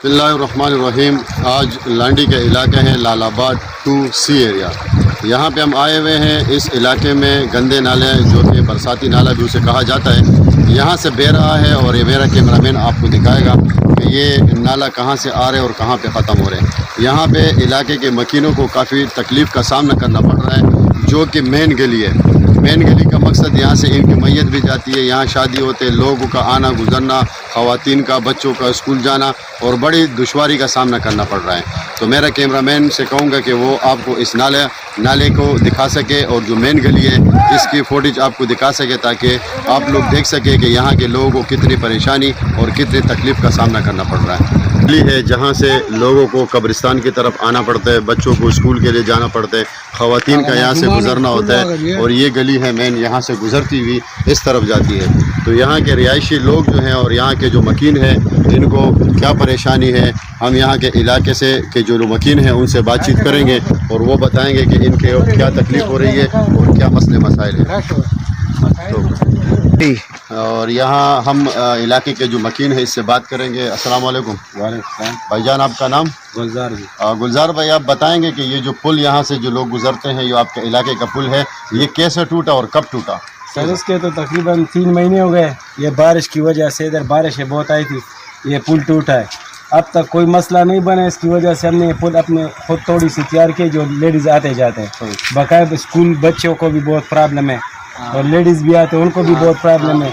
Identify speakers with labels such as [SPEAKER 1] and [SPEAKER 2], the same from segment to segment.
[SPEAKER 1] بسم اللہ الرحمن الرحیم۔ آج لانڈی کا علاقہ ہے لال آباد 2C ایریا۔ یہاں پہ ہم آئے ہوئے ہیں۔ اس علاقے میں گندے نالے جو کہ برساتی نالا بھی اسے کہا جاتا ہے، یہاں سے بہہ رہا ہے اور یہ میرا کیمرہ مین آپ کو دکھائے گا کہ یہ نالا کہاں سے آ رہے اور کہاں پہ ختم ہو رہے ہیں۔ یہاں پہ علاقے کے مکینوں کو کافی تکلیف کا سامنا کرنا پڑ رہا ہے، جو کہ مین گلی ہے۔ مین گلی کا مقصد یہاں سے ان کی میت بھی جاتی ہے، یہاں شادی ہوتے، لوگوں کا آنا گزرنا، خواتین کا، بچوں کا اسکول جانا، اور بڑی دشواری کا سامنا کرنا پڑ رہا ہے۔ تو میرا کیمرہ مین سے کہوں گا کہ وہ آپ کو اس نالے کو دکھا سکے اور جو مین گلی ہے اس کی فوٹیج آپ کو دکھا سکے، تاکہ آپ لوگ دیکھ سکے کہ یہاں کے لوگوں کو کتنی پریشانی اور کتنی تکلیف کا سامنا کرنا پڑ رہا ہے۔ گلی ہے جہاں سے لوگوں کو قبرستان کی طرف آنا پڑتا ہے، بچوں کو اسکول کے لیے جانا پڑتا ہے، خواتین کا یہاں سے گزرنا ہوتا ہے، اور یہ گلی ہے مین یہاں سے گزرتی ہوئی اس طرف جاتی ہے۔ تو یہاں کے رہائشی لوگ جو ہیں اور یہاں کے جو مکین ہیں ان کو کیا پریشانی ہے، ہم یہاں کے علاقے سے کے جو مکین ہیں ان سے بات چیت کریں گے اور وہ بتائیں گے کہ ان کے کیا تکلیف ہو رہی ہے اور کیا مسئلے مسائل ہیں۔ اور یہاں ہم علاقے کے جو مکین ہیں اس سے بات کریں گے۔ السلام علیکم۔
[SPEAKER 2] وعلیکم السلام۔
[SPEAKER 1] بھائی جان آپ کا نام؟
[SPEAKER 2] گلزار جی۔
[SPEAKER 1] گلزار بھائی، آپ بتائیں گے کہ یہ جو پل یہاں سے جو لوگ گزرتے ہیں، یہ آپ کے علاقے کا پل ہے، یہ کیسے ٹوٹا اور کب ٹوٹا؟
[SPEAKER 2] سر اس کے تو تقریباً 3 مہینے ہو گئے۔ یہ بارش کی وجہ سے، ادھر بارشیں بہت آئی تھی، یہ پل ٹوٹا ہے۔ اب تک کوئی مسئلہ نہیں بنا، اس کی وجہ سے ہم نے یہ پل اپنے خود تھوڑی سی تیار کی، جو لیڈیز آتے جاتے ہیں باقاعدہ، اسکول بچوں کو بھی بہت پرابلم ہے اور لیڈیز بھی آتے ہیں ان کو بھی بہت پرابلم ہے۔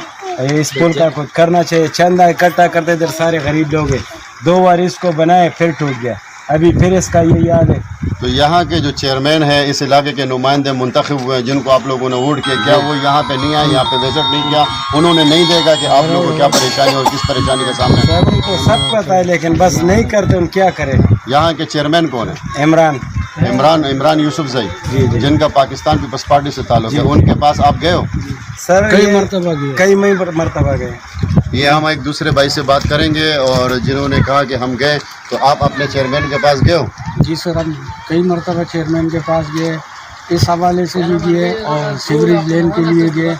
[SPEAKER 2] اس پل کا کچھ کرنا چاہیے، چندہ اکٹھا کرتے ادھر سارے غریب لوگ ہیں، 2 بار اس کو بنائے پھر ٹوٹ گیا، ابھی پھر اس کا یہ یاد ہے۔
[SPEAKER 1] تو یہاں کے جو چیئرمین ہیں، اس علاقے کے نمائندے منتخب ہوئے ہیں جن کو آپ لوگوں نے ووٹ کیا، کیا وہ یہاں پہ نہیں آئے، یہاں پہ وزٹ نہیں کیا؟ انہوں نے نہیں دیکھا کہ آپ لوگوں کو کیا پریشانی اور کس پریشانی کا سامنا ہے؟
[SPEAKER 2] سر ان کو سب پتہ ہے لیکن بس نہیں کرتے، ان کیا کریں۔
[SPEAKER 1] یہاں کے چیئرمین کون ہیں؟ عمران یوسف زئی، جن کا پاکستان پیپلز پارٹی سے تعلق ہے، ان کے پاس آپ گئے ہو؟
[SPEAKER 2] سر کئی مرتبہ گئے۔
[SPEAKER 1] یہ ہم ایک دوسرے بھائی سے بات کریں گے، اور جنہوں نے کہا کہ ہم گئے، تو آپ اپنے چیئرمین کے پاس گئے ہو؟
[SPEAKER 2] جی سر، ہم کئی مرتبہ چیئرمین کے پاس گئے، اس حوالے سے بھی گئے اور سیوریج لین کے لیے گئے،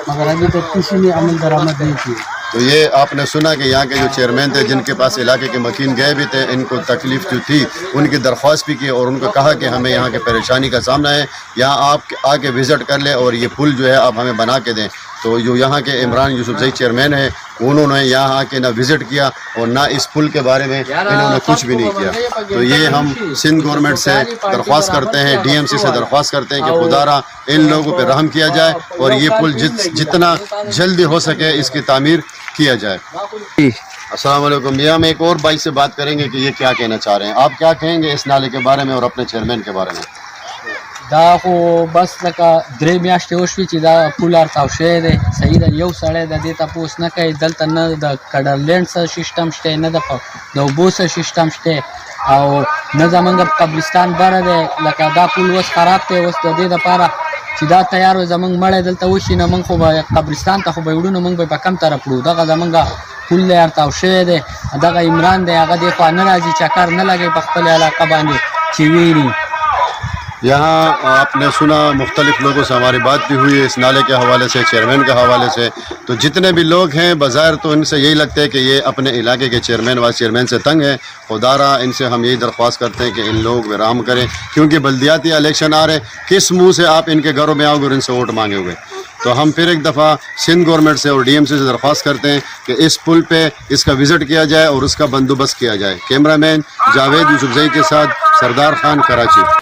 [SPEAKER 2] مگر ابھی تک کسی نے عمل درآمد نہیں کی۔
[SPEAKER 1] تو یہ آپ نے سنا کہ یہاں کے جو چیئرمین تھے جن کے پاس علاقے کے مکین گئے بھی تھے، ان کو تکلیف جو تھی ان کی درخواست بھی کی اور ان کو کہا کہ ہمیں یہاں کے پریشانی کا سامنا ہے، یہاں آپ آ کے وزٹ کر لیں اور یہ پل جو ہے آپ ہمیں بنا کے دیں۔ تو جو یہاں کے عمران یوسف زئی چیئرمین ہیں، انہوں نے یہاں آ کے نہ وزٹ کیا اور نہ اس پل کے بارے میں انہوں نے کچھ بھی نہیں کیا۔ تو یہ ہم سندھ گورنمنٹ سے درخواست کرتے ہیں، DMC سے درخواست کرتے ہیں کہ خدا را ان لوگوں پہ رحم کیا جائے اور یہ پل جتنا جلدی ہو سکے اس کی تعمیر کیا جائے۔ السلام علیکم۔ یہ ہم ایک اور بھائی سے بات کریں گے کہ یہ کیا کہنا چاہ رہے ہیں۔ آپ کیا کہیں گے اس نالے کے بارے میں اور اپنے چیئرمین کے بارے میں؟
[SPEAKER 3] دا خو بس لکه 3 میاشتې وشوي چې دا پول ارتاو شوی دی، صحیح ده، یو سړی د دې تپوس نه کوي، دلته نه د کډرلینډ څه سیسټم شته، نه د اوبو څه سیسټم شته، او نه زمونږ قبرستان بره دی، لکه دا پول اوس خراب دی، اوس د دې دپاره چې دا تیار وي زمونږ مړی دلته وشي، نه مونږ خو به قبرستان ته خو به یې وړو، نو مونږ به په کم طرف وړو، دغه زمونږ پول دی ارتاو شوی دی، دغه عمران دی هغه دې خوا نه راځي، چکر نه لګوي په خپل علاقه باندې چې ویني۔
[SPEAKER 1] یہاں آپ نے سنا، مختلف لوگوں سے ہماری بات بھی ہوئی ہے اس نالے کے حوالے سے، چیئرمین کے حوالے سے۔ تو جتنے بھی لوگ ہیں بظاہر تو ان سے یہی لگتا ہے کہ یہ اپنے علاقے کے چیئرمین وائس چیئرمین سے تنگ ہیں۔ خدا را ان سے ہم یہی درخواست کرتے ہیں کہ ان لوگوں پہ رحم کریں، کیونکہ بلدیاتی الیکشن آ رہے ہیں، کس منہ سے آپ ان کے گھروں میں آؤ گے اور ان سے ووٹ مانگے ہوئے؟ تو ہم پھر ایک دفعہ سندھ گورنمنٹ سے اور DMC سے درخواست کرتے ہیں کہ اس پل پہ اس کا وزٹ کیا جائے اور اس کا بندوبست کیا جائے۔ کیمرہ مین جاوید یوسف زئی کے ساتھ سردار خان، کراچی۔